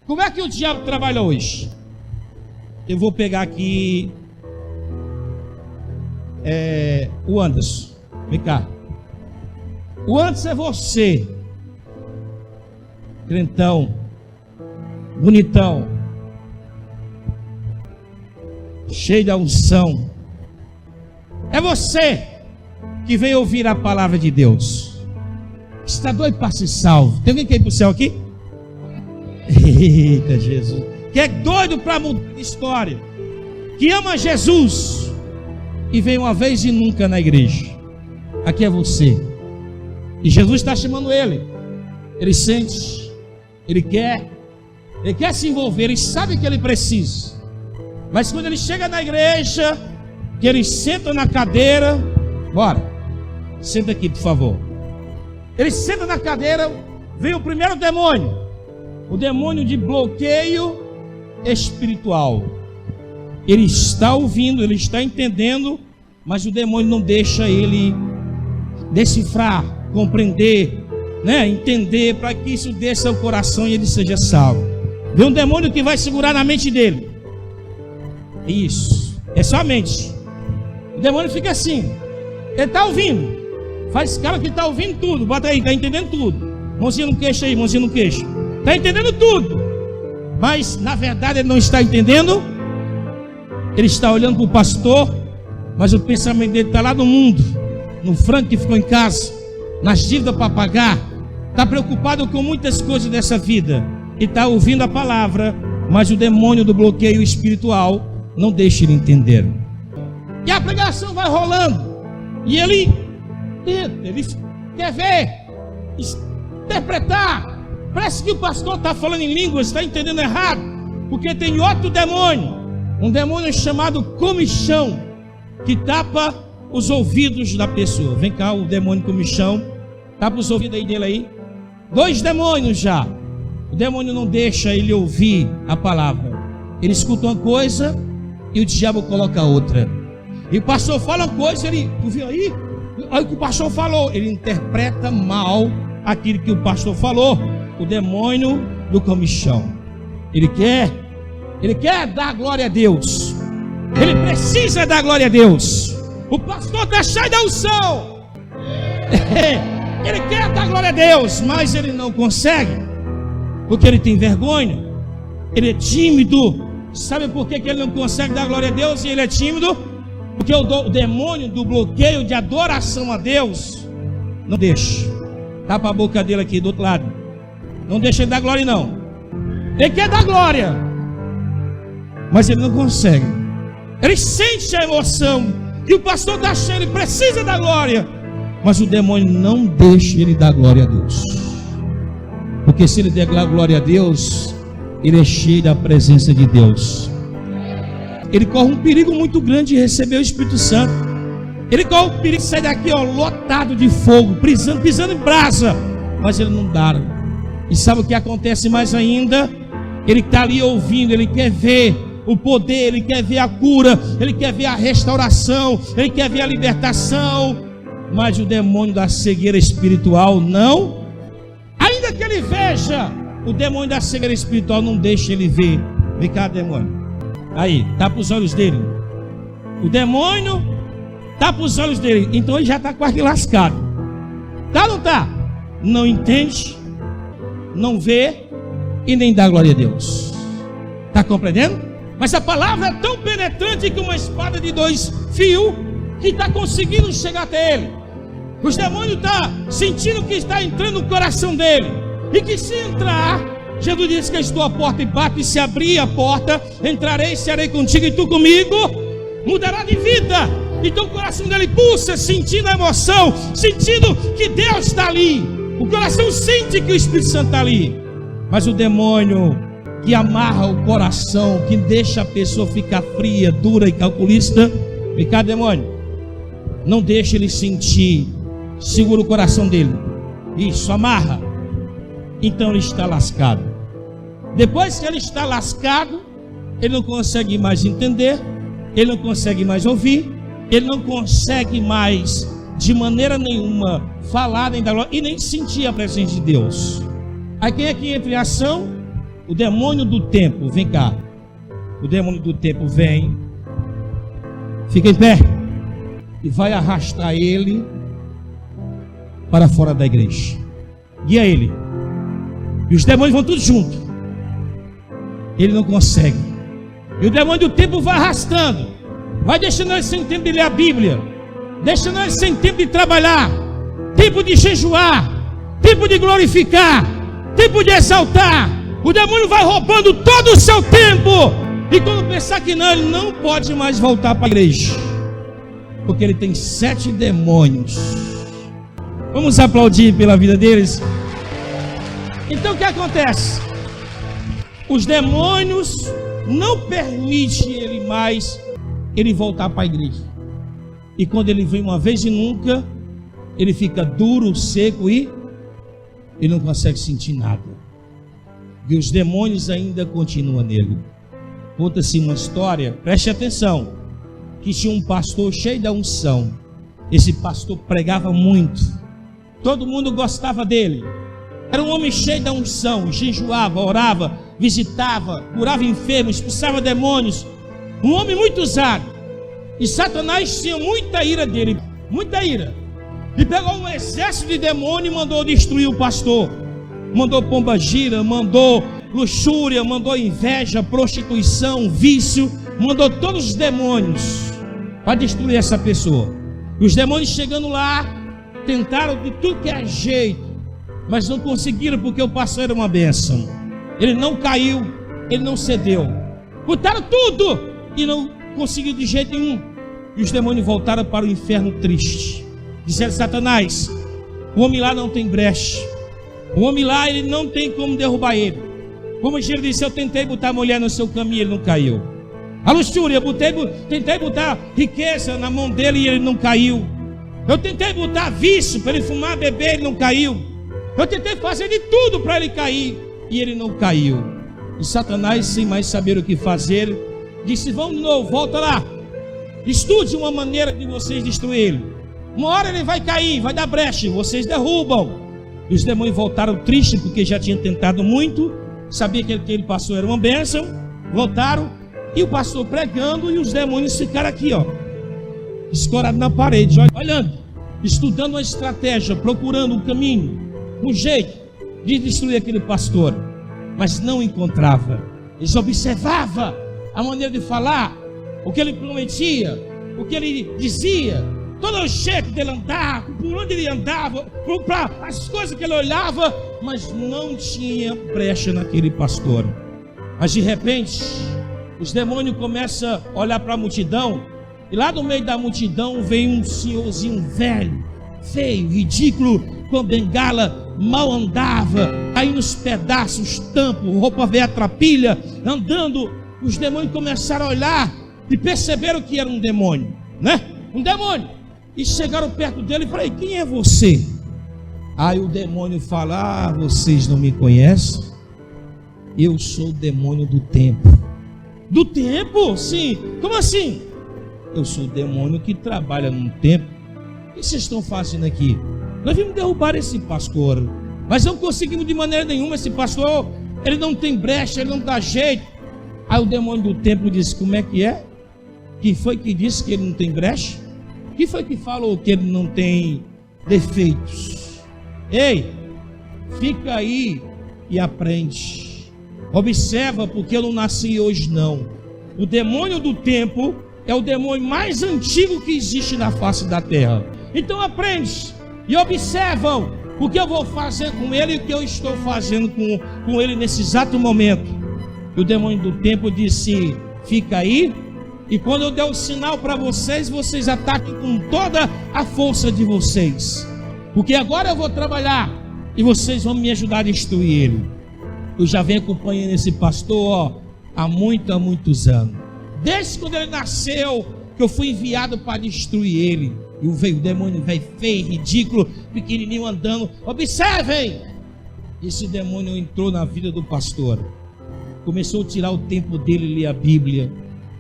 Como é que o diabo trabalha hoje? Eu vou pegar aqui o Anderson. Vem cá. O Anderson é você, crentão, bonitão, cheio da unção. É você que veio ouvir a palavra de Deus. Está doido para ser salvo? Tem alguém que ir para o céu aqui? Eita Jesus! Que é doido para mudar de história, que ama Jesus e vem uma vez e nunca na igreja. Aqui é você. E Jesus está chamando ele. Ele sente, ele quer se envolver, ele sabe que ele precisa. Mas quando ele chega na igreja, que ele senta na cadeira, bora, senta aqui por favor. Ele senta na cadeira, vem o primeiro demônio, o demônio de bloqueio espiritual. Ele está ouvindo, ele está entendendo, mas o demônio não deixa ele decifrar, compreender, entender, para que isso desça ao coração e ele seja salvo. Vem um demônio que vai segurar na mente dele. Isso, é só a mente. O demônio fica assim, ele está ouvindo, faz cara que está ouvindo tudo, bota aí, está entendendo tudo. Mãozinha no queixo aí, mãozinha no queixo. Está entendendo tudo, mas na verdade ele não está entendendo. Ele está olhando para o pastor, mas o pensamento dele está lá no mundo, no frango que ficou em casa, nas dívidas para pagar. Está preocupado com muitas coisas dessa vida e está ouvindo a palavra, mas o demônio do bloqueio espiritual não deixa ele entender. E a pregação vai rolando, e ele quer ver, interpretar. Parece que o pastor está falando em línguas, está entendendo errado, porque tem outro demônio, um demônio chamado comichão, que tapa os ouvidos da pessoa. Vem cá, o demônio comichão, tapa os ouvidos aí dele aí. 2 demônios já. O demônio não deixa ele ouvir a palavra. Ele escuta uma coisa e o diabo coloca outra. E o pastor fala uma coisa, tu viu aí? Olha o que o pastor falou. Ele interpreta mal aquilo que o pastor falou. O demônio do comichão. Ele quer dar glória a Deus. Ele precisa dar glória a Deus. O pastor está cheio da unção. Ele quer dar glória a Deus, mas ele não consegue, porque ele tem vergonha. Ele é tímido. Sabe por que ele não consegue dar glória a Deus e ele é tímido? Porque o demônio do bloqueio de adoração a Deus não deixa. Tapa a boca dele aqui do outro lado. Não deixa ele dar glória não. Ele quer dar glória, mas ele não consegue. Ele sente a emoção e o pastor está cheio, ele precisa da glória, mas o demônio não deixa ele dar glória a Deus. Porque se ele der glória a Deus, ele é cheio da presença de Deus. Ele corre um perigo muito grande de receber o Espírito Santo. Ele corre um perigo de sair daqui lotado de fogo, pisando em brasa, mas ele não dá. E sabe o que acontece mais ainda? Ele está ali ouvindo, ele quer ver o poder, ele quer ver a cura, ele quer ver a restauração, ele quer ver a libertação, mas o demônio da cegueira espiritual não. Ainda que ele veja, o demônio da cegueira espiritual não deixa ele ver. Vem cá, demônio. Aí, tapa os olhos dele. O demônio tapa os olhos dele. Então ele já está quase lascado. Tá ou não tá? Não entende, não vê e nem dá glória a Deus. Está compreendendo? Mas a palavra é tão penetrante que uma espada de 2 fios que está conseguindo chegar até ele. Os demônios estão sentindo que está entrando no coração dele. E que se entrar, Jesus disse que eu estou à porta e bato, e se abrir a porta, entrarei, serei contigo e tu comigo, mudará de vida. Então o coração dele pulsa, sentindo a emoção, sentindo que Deus está ali. O coração sente que o Espírito Santo está ali. Mas o demônio que amarra o coração, que deixa a pessoa ficar fria, dura e calculista, vem cá, demônio, não deixa ele sentir, segura o coração dele, isso, amarra. Então ele está lascado. Depois que ele está lascado, ele não consegue mais entender, ele não consegue mais ouvir, ele não consegue mais de maneira nenhuma falar nem dar glória e nem sentir a presença de Deus. Aí quem é que entra em ação? O demônio do tempo, vem cá. O demônio do tempo vem, fica em pé e vai arrastar ele para fora da igreja. Guia ele. E os demônios vão todos juntos. Ele não consegue. E o demônio do tempo vai arrastando, vai deixando ele sem tempo de ler a Bíblia, deixando ele sem tempo de trabalhar, tempo de jejuar, tempo de glorificar, tempo de exaltar. O demônio vai roubando todo o seu tempo. E quando pensar que não, ele não pode mais voltar para a igreja, porque ele tem 7 demônios. Vamos aplaudir pela vida deles. Então o que acontece? Os demônios não permitem ele voltar para a igreja. E quando ele vem uma vez e nunca, ele fica duro, seco e ele não consegue sentir nada. E os demônios ainda continuam nele. Conta-se uma história, preste atenção, que tinha um pastor cheio da unção. Esse pastor pregava muito, todo mundo gostava dele. Era um homem cheio da unção, jejuava, orava, visitava, curava enfermos, expulsava demônios. Um homem muito usado. E Satanás tinha muita ira dele, muita ira. E pegou um exército de demônios e mandou destruir o pastor. Mandou pombagira, mandou luxúria, mandou inveja, prostituição, vício. Mandou todos os demônios para destruir essa pessoa. E os demônios chegando lá, tentaram de tudo que é jeito, mas não conseguiram, porque o pastor era uma bênção. Ele não caiu, ele não cedeu. Botaram tudo e não conseguiu de jeito nenhum. E os demônios voltaram para o inferno triste. Disseram: Satanás, o homem lá não tem brecha. O homem lá, ele não tem como derrubar ele. Como ele disse: eu tentei botar a mulher no seu caminho, ele não caiu. A luxúria, tentei botar riqueza na mão dele e ele não caiu. Eu tentei botar vício para ele fumar, beber, ele não caiu. Eu tentei fazer de tudo para ele cair e ele não caiu. E Satanás, sem mais saber o que fazer, disse: vamos de novo, volta lá, estude uma maneira de vocês destruir ele. Uma hora ele vai cair, vai dar brecha, vocês derrubam. E os demônios voltaram tristes, porque já tinham tentado muito, sabia que aquele pastor era uma bênção. Voltaram, e o pastor pregando, e os demônios ficaram aqui, ó, escorados na parede, olhando, estudando uma estratégia, procurando um caminho, um jeito de destruir aquele pastor, mas não encontrava. Eles observavam a maneira de falar, o que ele prometia, o que ele dizia, todo o jeito dele andar, por onde ele andava, para as coisas que ele olhava, mas não tinha brecha naquele pastor. Mas de repente, os demônios começam a olhar para a multidão, e lá no meio da multidão vem um senhorzinho velho, feio, ridículo, com bengala, mal andava, aí nos pedaços, tampo, roupa velha, trapilha, andando. Os demônios começaram a olhar e perceberam que era um demônio, né? Um demônio. E chegaram perto dele e falaram: quem é você? Aí o demônio fala: vocês não me conhecem? Eu sou o demônio do tempo. Do tempo? Sim. Como assim? Eu sou o demônio que trabalha no tempo. O que vocês estão fazendo aqui? Nós vimos derrubar esse pastor, mas não conseguimos de maneira nenhuma. Esse pastor, ele não tem brecha, ele não dá jeito. Aí o demônio do tempo disse: como é que é? Quem foi que disse que ele não tem brecha? Quem foi que falou que ele não tem defeitos? Ei, fica aí e aprende. Observa, porque eu não nasci hoje não. O demônio do tempo é o demônio mais antigo que existe na face da terra. Então aprende e observam o que eu vou fazer com ele e o que eu estou fazendo com ele nesse exato momento. E o demônio do tempo disse: fica aí, e quando eu der o sinal para vocês, vocês ataquem com toda a força de vocês, porque agora eu vou trabalhar e vocês vão me ajudar a destruir ele. Eu já venho acompanhando esse pastor, ó, há muitos anos, desde quando ele nasceu, que eu fui enviado para destruir ele. E veio o demônio, velho, feio, ridículo, pequenininho andando. Observem, esse demônio entrou na vida do pastor, começou a tirar o tempo dele, ler a Bíblia,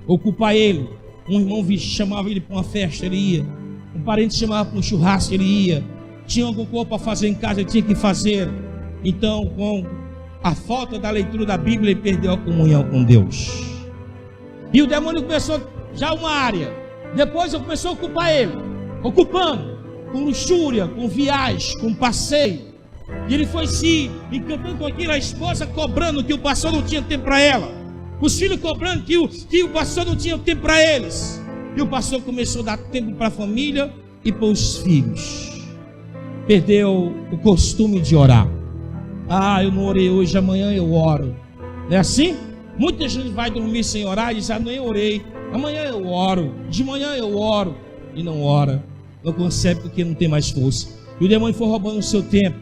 ocupar ele. Um irmão chamava ele para uma festa, ele ia. Um parente chamava para um churrasco, ele ia. Tinha alguma coisa para fazer em casa, ele tinha que fazer. Então, com a falta da leitura da Bíblia e perdeu a comunhão com Deus. E o demônio começou já uma área. Depois começou a ocupar ele, ocupando com luxúria, com viagem, com passeio. E ele foi se encantando com aquilo, a esposa cobrando que o pastor não tinha tempo para ela, os filhos cobrando que o pastor não tinha tempo para eles. E o pastor começou a dar tempo para a família e para os filhos. Perdeu o costume de orar. Eu não orei hoje, amanhã eu oro. Não é assim? Muita gente vai dormir sem orar e diz: nem orei, amanhã eu oro, de manhã eu oro. E não ora, não consegue porque não tem mais força. E o demônio foi roubando o seu tempo.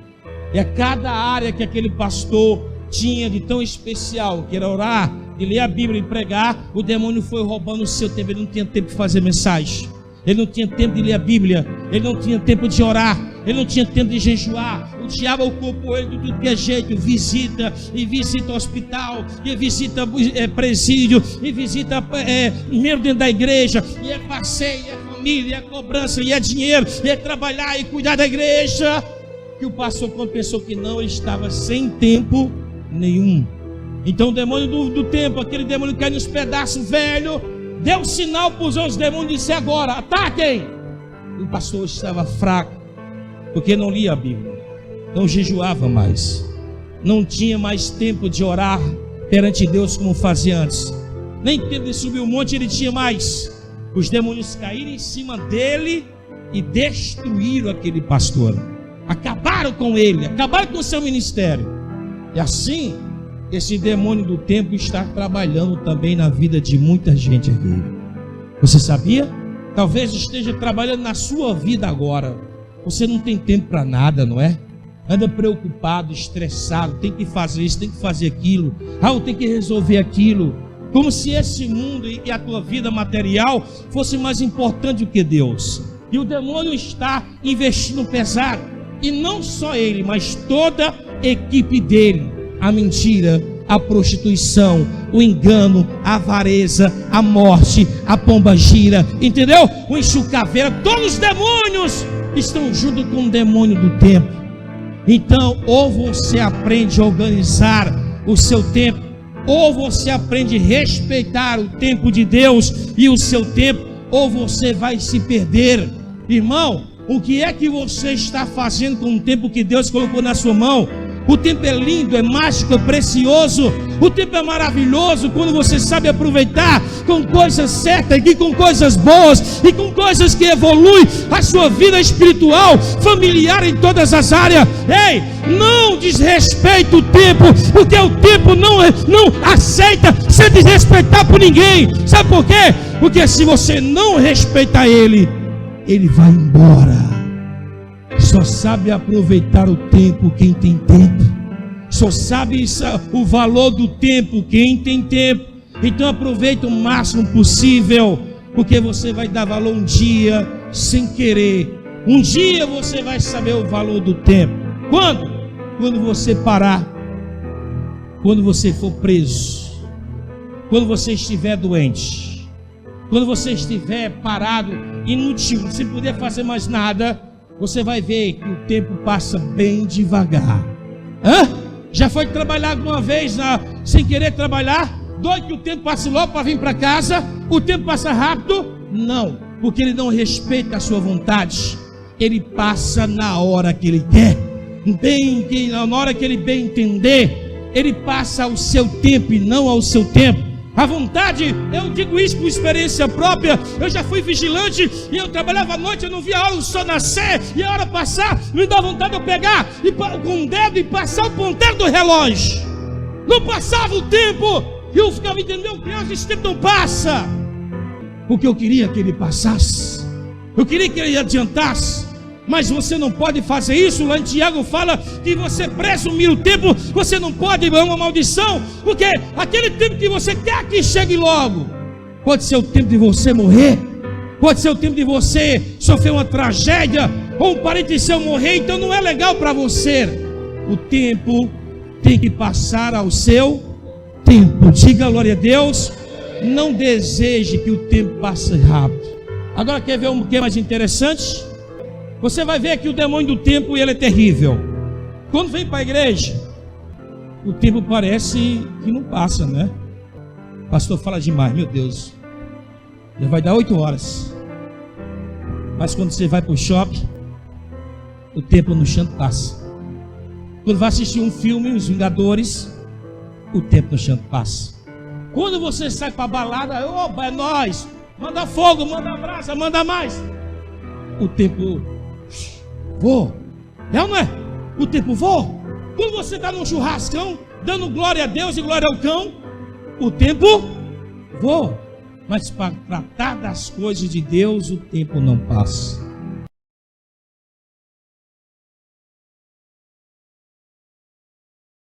E a cada área que aquele pastor tinha de tão especial, que era orar, de ler a Bíblia e pregar, o demônio foi roubando o seu tempo. Ele não tinha tempo de fazer mensagem, ele não tinha tempo de ler a Bíblia, ele não tinha tempo de orar, ele não tinha tempo de jejuar. O diabo ocupou ele de tudo que é jeito, visita o hospital, e visita presídio, e visita membro dentro da igreja, e é passeio, e é família, e é cobrança, e é dinheiro, e é trabalhar e cuidar da igreja. Que o pastor, quando pensou que não, ele estava sem tempo nenhum. Então o demônio do tempo, aquele demônio que cai nos pedaços, velho, deu sinal para os outros demônios e disse: agora, ataquem. E o pastor estava fraco, porque não lia a Bíblia, não jejuava mais, não tinha mais tempo de orar perante Deus como fazia antes, nem tempo de subir o monte ele tinha mais. Os demônios caíram em cima dele e destruíram aquele pastor, acabaram com ele, acabaram com o seu ministério. E assim, esse demônio do tempo está trabalhando também na vida de muita gente aqui. Você sabia? Talvez esteja trabalhando na sua vida agora. Você não tem tempo para nada, não é? Anda preocupado, estressado, tem que fazer isso, tem que fazer aquilo, eu tenho que resolver aquilo, como se esse mundo e a tua vida material fosse mais importante do que Deus. E o demônio está investindo pesado, e não só ele, mas toda a equipe dele. A mentira, a prostituição, o engano, a avareza, a morte, a pombagira, entendeu? O enxucaveira, todos os demônios estão junto com o demônio do tempo. Então, ou você aprende a organizar o seu tempo, ou você aprende a respeitar o tempo de Deus e o seu tempo, ou você vai se perder. Irmão, o que é que você está fazendo com o tempo que Deus colocou na sua mão? O tempo é lindo, é mágico, é precioso. O tempo é maravilhoso quando você sabe aproveitar com coisas certas, e com coisas boas, e com coisas que evoluem a sua vida espiritual, familiar, em todas as áreas. Ei, não desrespeite o tempo, porque o tempo não aceita ser desrespeitado por ninguém. Sabe por quê? Porque se você não respeitar ele, ele vai embora. Só sabe aproveitar o tempo quem tem tempo. Só sabe o valor do tempo quem tem tempo. Então aproveita o máximo possível, porque você vai dar valor um dia sem querer. Um dia você vai saber o valor do tempo. Quando? Quando você parar. Quando você for preso. Quando você estiver doente. Quando você estiver parado, inútil, sem poder fazer mais nada, você vai ver que o tempo passa bem devagar. Já foi trabalhar alguma vez sem querer trabalhar? Doido que o tempo passe logo para vir para casa? O tempo passa rápido? Não, porque ele não respeita a sua vontade. Ele passa na hora que ele quer, na hora que ele bem entender. Ele passa ao seu tempo e não ao seu tempo. A vontade, eu digo isso por experiência própria. Eu já fui vigilante e eu trabalhava à noite, eu não via a hora do sol nascer e a hora passar. Me dá vontade de eu pegar com o dedo e passar o ponteiro do relógio. Não passava o tempo e eu ficava entendendo: meu Deus, esse tempo não passa. Porque eu queria que ele passasse, eu queria que ele adiantasse. Mas você não pode fazer isso. Lá em Tiago fala que você presumir o tempo, você não pode, é uma maldição. Porque aquele tempo que você quer que chegue logo, pode ser o tempo de você morrer, pode ser o tempo de você sofrer uma tragédia, ou um parente seu morrer. Então não é legal para você. O tempo tem que passar ao seu tempo. Diga glória a Deus. Não deseje que o tempo passe rápido. Agora quer ver o que é mais interessante? Você vai ver que o demônio do tempo, ele é terrível. Quando vem para a igreja, o tempo parece que não passa, né? O pastor fala demais, meu Deus. Já vai dar 8 horas. Mas quando você vai para o shopping, o tempo no chão passa. Quando vai assistir um filme, Os Vingadores, o tempo no chão passa. Quando você sai para a balada, opa, é nóis. Manda fogo, manda brasa, manda mais. O tempo voa. É ou não é? O tempo voa. Quando você está num churrascão, dando glória a Deus e glória ao cão, o tempo voa. Mas para tratar das coisas de Deus, o tempo não passa.